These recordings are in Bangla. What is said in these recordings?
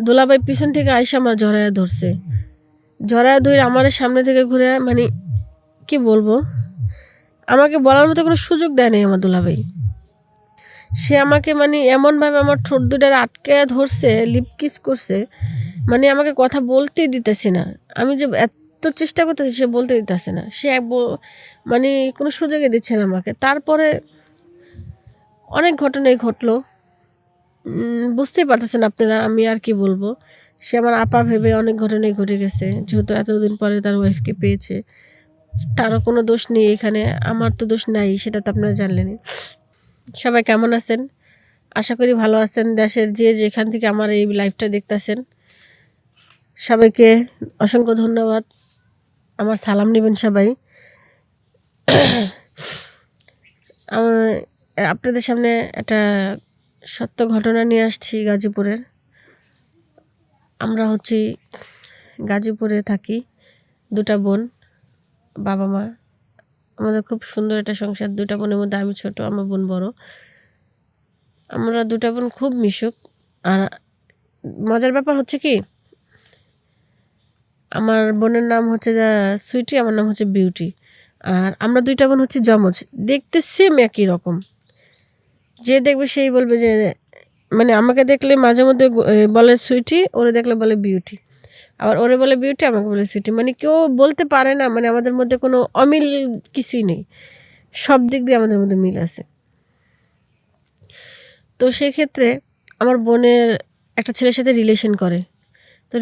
দুলাভাই পিছন থেকে আইসা আমার জড়ায়া ধরছে, জড়ায়া ধরে আমার সামনে থেকে ঘুরে, মানে কি বলবো, আমাকে বলার মতো কোনো সুযোগ দেয় নাই আমার দুলাভাই। সে আমাকে মানে এমনভাবে আমার ঠোঁট দুটার আটকে ধরছে, লিপ কিস করছে, মানে আমাকে কথা বলতেই দিতেছে না। আমি যে এত চেষ্টা করতেছি সে বলতে দিতেছে না, সে মানে কোনো সুযোগই দিচ্ছে না আমাকে। তারপরে অনেক ঘটনাই ঘটলো, বুঝতেই পারতেছেন আপনারা, আমি আর কি বলবো। সে আমার আপা ভেবে অনেক ঘটনাই ঘটে গেছে, যেহেতু এতদিন পরে তার ওয়াইফকে পেয়েছে। তারও কোনো দোষ নেই এখানে, আমার তো দোষ নাই, সেটা তো আপনারা জানলেনই। সবাই কেমন আছেন? আশা করি ভালো আছেন। দেশের যে যেখান থেকে আমার এই লাইভটা দেখতেছেন সবাইকে অসংখ্য ধন্যবাদ, আমার সালাম নেবেন সবাই। আপনাদের সামনে একটা সত্য ঘটনা নিয়ে আসছি গাজীপুরের। আমরা হচ্ছি গাজীপুরে থাকি, দুটা বোন, বাবা মা। আমাদের খুব সুন্দর একটা সংসার, দুটা বোনের মধ্যে আমি ছোট, আমার বোন বড়। আমরা দুটা বোন খুব মিশুক। আর মজার ব্যাপার হচ্ছে কি, আমার বোনের নাম হচ্ছে সুইটি, আমার নাম হচ্ছে বিউটি। আর আমরা দুইটা বোন হচ্ছে যমজ, দেখতে সেম একই রকম। যে দেখবে সেই বলবে যে, মানে আমাকে দেখলে মাঝে মধ্যে বলে সুইটি, ওরে দেখলে বলে বিউটি, আবার ওরে বলে বিউটি, আমাকে বলে সুইটি। মানে কেউ বলতে পারে না মানে আমাদের মধ্যে কোনো অমিল কিছুই নেই, সব দিক দিয়ে আমাদের মধ্যে মিল আছে। তো সেক্ষেত্রে আমার বোনের একটা ছেলের সাথে রিলেশন করে। তো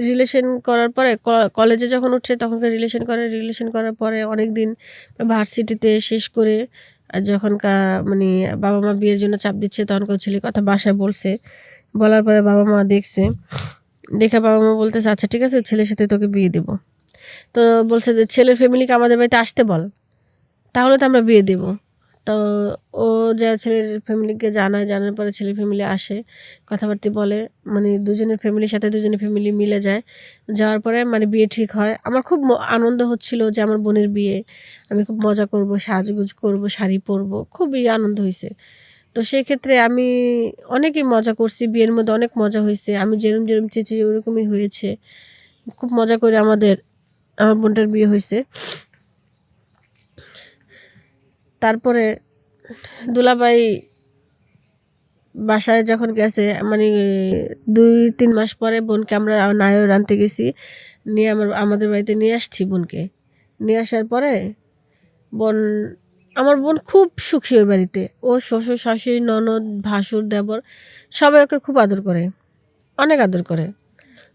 রিলেশন করার পরে কলেজে যখন উঠছে তখনকার রিলেশন করার পরে অনেক দিন ভার্সিটিতে শেষ করে, আর যখন মানে বাবা মা বিয়ের জন্য চাপ দিচ্ছে, তখন কেউ ছেলে কথা বাসায় বলছে। বলার পরে বাবা মা দেখছে, দেখে বাবা মা বলতেছে আচ্ছা ঠিক আছে, ছেলের সাথে তোকে বিয়ে দেবো। তো বলছে যে ছেলের ফ্যামিলিকে আমাদের বাড়িতে আসতে বল, তাহলে তো আমরা বিয়ে দেবো। তো ও যা ছেলের ফ্যামিলিকে জানার পরে ছেলের ফ্যামিলি আসে, কথাবার্তা বলে, মানে দুজনের ফ্যামিলির সাথে দুজনের ফ্যামিলি মিলে যায়। যাওয়ার পরে মানে বিয়ে ঠিক হয়। আমার খুব আনন্দ হচ্ছিল যে আমার বোনের বিয়ে, আমি খুব মজা করব, সাজগুজ করব, শাড়ি পরবো, খুবই আনন্দ হয়েছে। তো সেই ক্ষেত্রে আমি অনেকই মজা করছি, বিয়ের মধ্যে অনেক মজা হয়েছে, আমি যেরম যেরম চেয়েছি ওরকমই হয়েছে। খুব মজা করে আমার বোনটার বিয়ে হয়েছে। তারপরে দুলাভাই বাসায় যখন গেছে, মানে 2-3 মাস পরে বোনকে আমরা নায়র আনতে গেছি, নিয়ে আমাদের বাড়িতে নিয়ে আসছি বোনকে। নিয়ে আসার পরে আমার বোন খুব সুখী ওই বাড়িতে। ওর শ্বশুর শাশুড়ি, ননদ, ভাসুর, দেবর সবাই ওকে খুব আদর করে, অনেক আদর করে।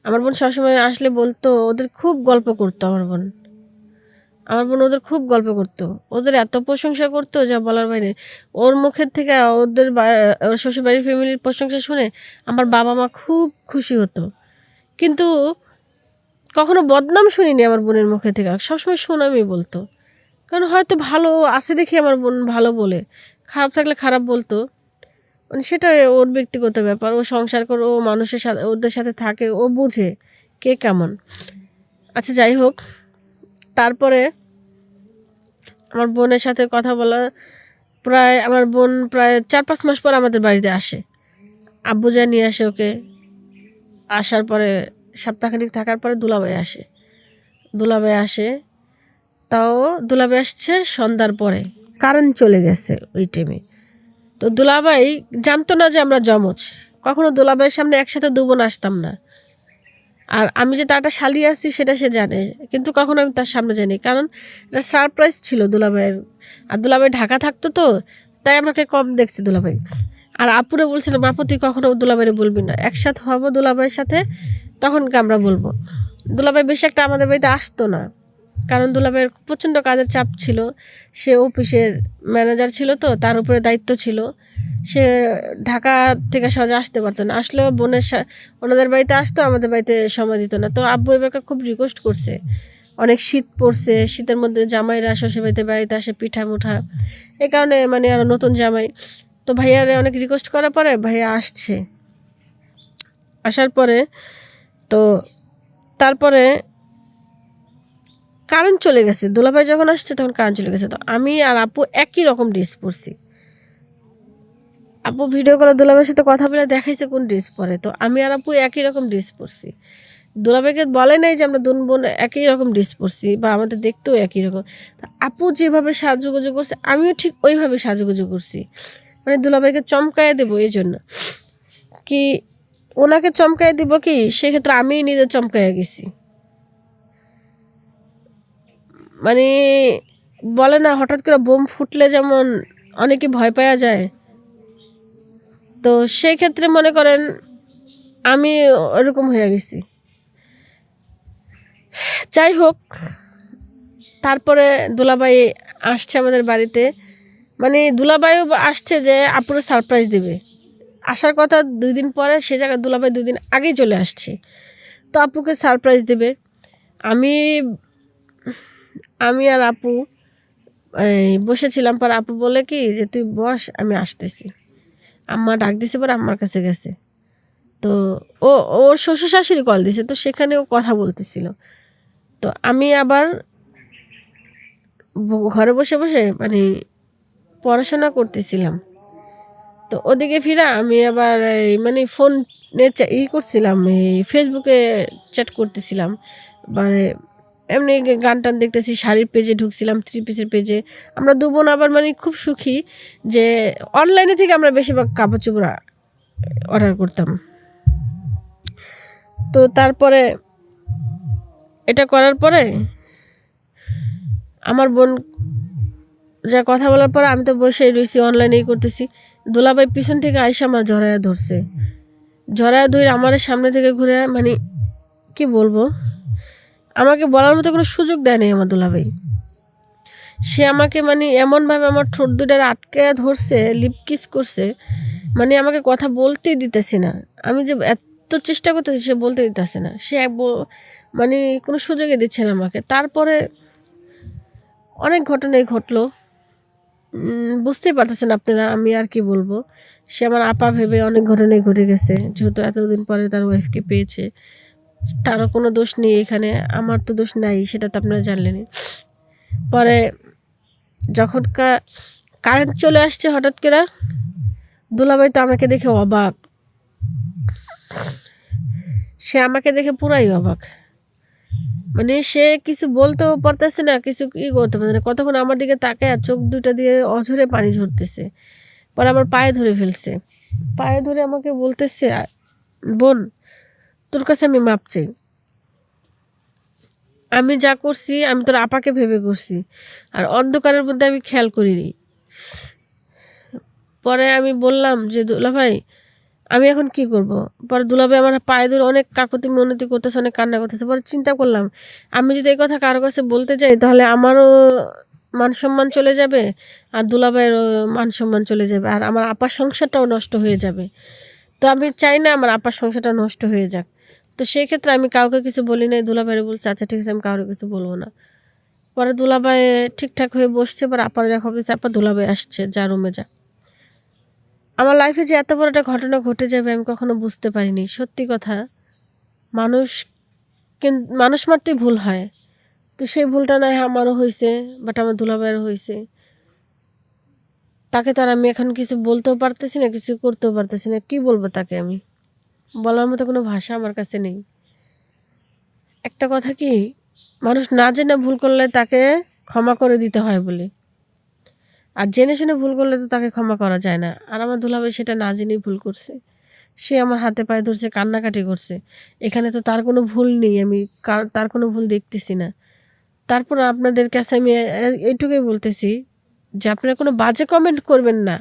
আমার বোন সবসময় আসলে বলতো, ওদের খুব গল্প করতো আমার বোন ওদের খুব গল্প করতো, ওদের এত প্রশংসা করতো যা বলার বাইরে। ওর মুখের থেকে ওদের শ্বশুরবাড়ির ফ্যামিলির প্রশংসা শুনে আমার বাবা মা খুব খুশি হতো, কিন্তু কখনো বদনাম শুনিনি আমার বোনের মুখে থেকে, সবসময় সুনামই বলতো। কারণ হয়তো ভালো আছে দেখি আমার বোন ভালো বলে, খারাপ থাকলে খারাপ বলতো। মানে সেটা ওর ব্যক্তিগত ব্যাপার, ও সংসার করে, ও মানুষের সাথে ওদের সাথে থাকে, ও বুঝে কে কেমন। আচ্ছা যাই হোক, তারপরে আমার বোনের সাথে কথা বলা, আমার বোন প্রায় 4-5 মাস পর আমাদের বাড়িতে আসে। আব্বু যা নিয়ে আসে ওকে। আসার পরে সপ্তাহখানিক থাকার পরে দুলাভাই আসে। তাও দুলাভাই আসছে সন্ধ্যার পরে, কারেন্ট চলে গেছে ওই টাইমে। তো দুলাভাই জানতো না যে আমরা যমজ, কখনো দুলাভাইয়ের সামনে একসাথে 2 বোন আসতাম না। আর আমি যে তারটা শালি আসছি সেটা সে জানে, কিন্তু কখনো আমি তার সামনে যাইনি, কারণ এটা সারপ্রাইজ ছিল দুলাভাইয়ের। আর দুলাভাই ঢাকা থাকতো, তো তাই আমাকে কম দেখছে দুলাভাই। আর আপুরে বলছিলাম, আপু তুই কখনো দুলাভাইরে বলবি না, একসাথে হবো দুলাভাইয়ের সাথে তখনকে আমরা বলবো। দুলাভাই বেশি একটা আমাদের বাড়িতে আসতো না, কারণ দুলাভাইয়ের প্রচণ্ড কাজের চাপ ছিল। সে অফিসের ম্যানেজার ছিল, তো তার উপরে দায়িত্ব ছিল। সে ঢাকা থেকে সহজে আসতে পারতো না, আসলেও ওনাদের বাড়িতে আসতো, আমাদের বাড়িতে সময় দিত না। তো আব্বু এবার খুব রিকোয়েস্ট করছে, অনেক শীত পড়ছে, শীতের মধ্যে জামাইরা শ্বশুর বাড়িতে আসে পিঠা মুঠা, এই কারণে মানে আরও নতুন জামাই। তো ভাইয়ারে অনেক রিকোয়েস্ট করার পরে ভাইয়া আসছে। আসার পরে তো তারপরে কারেন্ট চলে গেছে, দুলাভাই যখন আসছে তখন কারেন্ট চলে গেছে। তো আমি আর আপু একই রকম ড্রেস পরছি, আপু ভিডিও কলে দুলাভাইয়ের সাথে কথা বলে দেখাইছে কোন ড্রেস পরে, তো আমি আর আপু একই রকম ড্রেস পরছি। দুলাভাইকে বলে নাই যে আমরা দুন বোন একই রকম ড্রেস পরছি বা আমাদের দেখতেও একই রকম। তো আপু যেভাবে সাজুগুজু করছে আমিও ঠিক ওইভাবে সাজুগুজু করছি, মানে দুলাভাইকে চমকায় দেবো এই জন্য কি, ওনাকে চমকায় দিব কি, সেক্ষেত্রে আমি নিজে চমকায় গেছি। মানে বলে না হঠাৎ করে বোম ফুটলে যেমন অনেকে ভয় পাওয়া যায়, তো সেই ক্ষেত্রে মনে করেন আমি ওরকম হয়ে গেছি। যাই হোক, তারপরে দুলাভাই আসছে আমাদের বাড়িতে, মানে দুলাভাইও আসছে যে আপুরে সারপ্রাইজ দেবে। আসার কথা 2 দিন পরে, সে জায়গায় দুলাভাই 2 দিন আগেই চলে আসছে, তো আপুকে সারপ্রাইজ দেবে। আমি আমি আর আপু বসেছিলাম, পর আপু বলে কি যে তুই বস আমি আসতেছি। আম্মা ডাক দিছে, পর আম্মার কাছে গেছে, তো ওর শ্বশুর শাশুড়ি কল দিছে, তো সেখানে ও কথা বলতেছিল। তো আমি আবার ঘরে বসে বসে মানে পড়াশোনা করতেছিলাম। তো ওদিকে ফিরা আমি আবার মানে ফোনে করছিলাম, ফেসবুকে চ্যাট করতেছিলাম, মানে এমনি গান টান দেখতেছি, শাড়ির পেজে ঢুকছিলাম, 3 পিসের পেজে। আমরা 2 বোন আবার মানে খুব সুখী যে অনলাইনে থেকে আমরা বেশিরভাগ কাপড় চোপড় অর্ডার করতাম। তো তারপরে এটা করার পরে আমার বোন যা কথা বলার পর আমি তো বসে রয়েছি, অনলাইনেই করতেছি। দোলাভাই পিছন থেকে আইসা আমার জড়ায়া ধরছে, জড়ায়া ধরে আমার সামনে থেকে ঘুরে, মানে কি বলবো, আমাকে বলার মতো কোনো সুযোগ দেয় নাই আমার দোলাভাই। সে আমাকে মানে এমনভাবে আমার ঠোঁট দুটার আটকে ধরছে, লিপ কিস করছে, মানে আমাকে কথা বলতেই দিতেছে না। আমি যে এত চেষ্টা করতেছি সে বলতে দিতেছে না, সে মানে কোনো সুযোগই দিচ্ছে না আমাকে। তারপরে অনেক ঘটনাই ঘটলো, বুঝতেই পারতেছেন আপনারা, আমি আর কি বলবো। সে আমার আপা ভেবে অনেক ঘটনাই ঘটে গেছে, যেহেতু এতদিন পরে তার ওয়াইফকে পেয়েছে, তারও কোনো দোষ নেই এখানে, আমার তো দোষ নাই, সেটা তো আপনারা জানলেনই। পরে যখন কারেন্ট চলে আসছে হঠাৎ করে, দুলাভাই তো আমাকে দেখে অবাক, সে আমাকে দেখে পুরাই অবাক, মানে সে কিছু বলতেও পারতেছে না, কিছু ই করতে পারছে না। কতক্ষণ আমার দিকে তাকায় চোখ দুটা দিয়ে অঝরে পানি ঝরতেছে। পরে আমার পায়ে ধরে ফেলছে, পায়ে ধরে আমাকে বলতেছে, বোন তোর কাছে আমি মাপ চাই, আমি যা করছি আমি তোর আপাকে ভেবে করছি, আর অন্ধকারের মধ্যে আমি খেয়াল করিনি। পরে আমি বললাম যে দুলাভাই আমি এখন কি করব। পরে দুলাভাই আমার পায়ে ধরে অনেক কাকুতি মিনতি করতেছে, অনেক কান্না করতেছে। পরে চিন্তা করলাম আমি যদি এই কথা কারো কাছে বলতে যাই তাহলে আমারও মান সম্মান চলে যাবে, আর দুলাভাইয়েরও মান সম্মান চলে যাবে, আর আমার আপার সংসারটাও নষ্ট হয়ে যাবে। তো আমি চাই না আমার আপার সংসারটা নষ্ট হয়ে যাক। তো সেই ক্ষেত্রে আমি কাউকে কিছু বলি নাই, দুলাভাইরে বলছি আচ্ছা ঠিক আছে আমি কাউকে কিছু বলবো না। পরে দুলাভাই ঠিকঠাক হয়ে বসছে, পরে আপার যা খবর দিচ্ছে, আপা দুলাভাই আসছে, যা রুমে যা। আমার লাইফে যে এত বড় একটা ঘটনা ঘটে যাবে আমি কখনো বুঝতে পারিনি, সত্যি কথা। মানুষ মানুষ মারতেই ভুল হয়, তো সেই ভুলটা নয় আমারও হয়েছে, বাট আমার দুলাভাইয়েরও হয়েছে। তাকে তো আর আমি এখন কিছু বলতেও পারতেছি না, কিছু করতেও পারতেছি না, কি বলবো তাকে, আমি বলার মতো কোনো ভাষা আমার কাছে নেই। একটা কথা কি, মানুষ না জেনে ভুল করলে তাকে ক্ষমা করে দিতে হয় বলে, আর জেনে শুনে ভুল করলে তো তাকে ক্ষমা করা যায় না। আর আমার দুলাভাই সেটা না জেনেই ভুল করছে, সে আমার হাতে পায়ে ধরছে, কান্নাকাটি করছে, এখানে তো তার কোনো ভুল নেই, আমি তার কোনো ভুল দেখতেছি না। তারপর আপনাদের কাছে আমি এইটুকুই বলতেছি যে আপনারা কোনো বাজে কমেন্ট করবেন না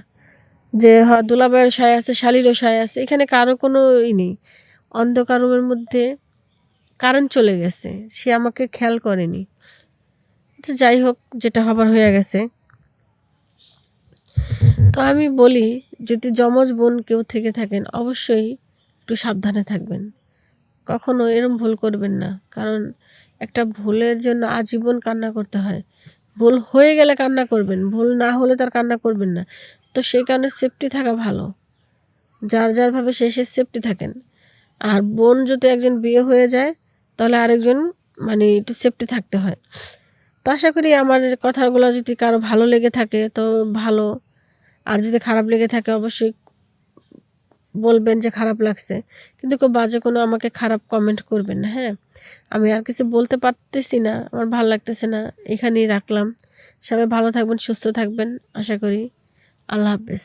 যে দুলাভাইয়ের সায় আছে, শালিরও সায় আছে, এখানে কারো কোনো নেই। অন্ধকার রুমের মধ্যে কারেন্ট চলে গেছে, সে আমাকে খেয়াল করেনি। তো যাই হোক, যেটা হবার হয়ে গেছে। তো আমি বলি যদি যমজ বোন কেউ থেকে থাকেন অবশ্যই একটু সাবধানে থাকবেন, কখনো এরম ভুল করবেন না, কারণ একটা ভুলের জন্য আজীবন কান্না করতে হয়। ভুল হয়ে গেলে কান্না করবেন, ভুল না হলে তার কান্না করবেন না। তো সেই কারণে সেফটি থাকা ভালো, যার ভাবে শেষে সেফটি থাকেন। আর বোন যদি একজন বিয়ে হয়ে যায় তাহলে আরেকজন মানে একটু সেফটি থাকতে হয়। তো আশা করি আমার কথাগুলো যদি কারো ভালো লেগে থাকে তো ভালো, আর যদি খারাপ লেগে থাকে অবশ্যই বলবেন যে খারাপ লাগছে, কিন্তু কেউ বাজে কোনো আমাকে খারাপ কমেন্ট করবেন না, হ্যাঁ? আমি আর কিছু বলতে পারতেছি না, আমার ভাল লাগতেছে না, এখানেই রাখলাম। সবাই ভালো থাকবেন, সুস্থ থাকবেন আশা করি। আল্লাহ হাফেজ।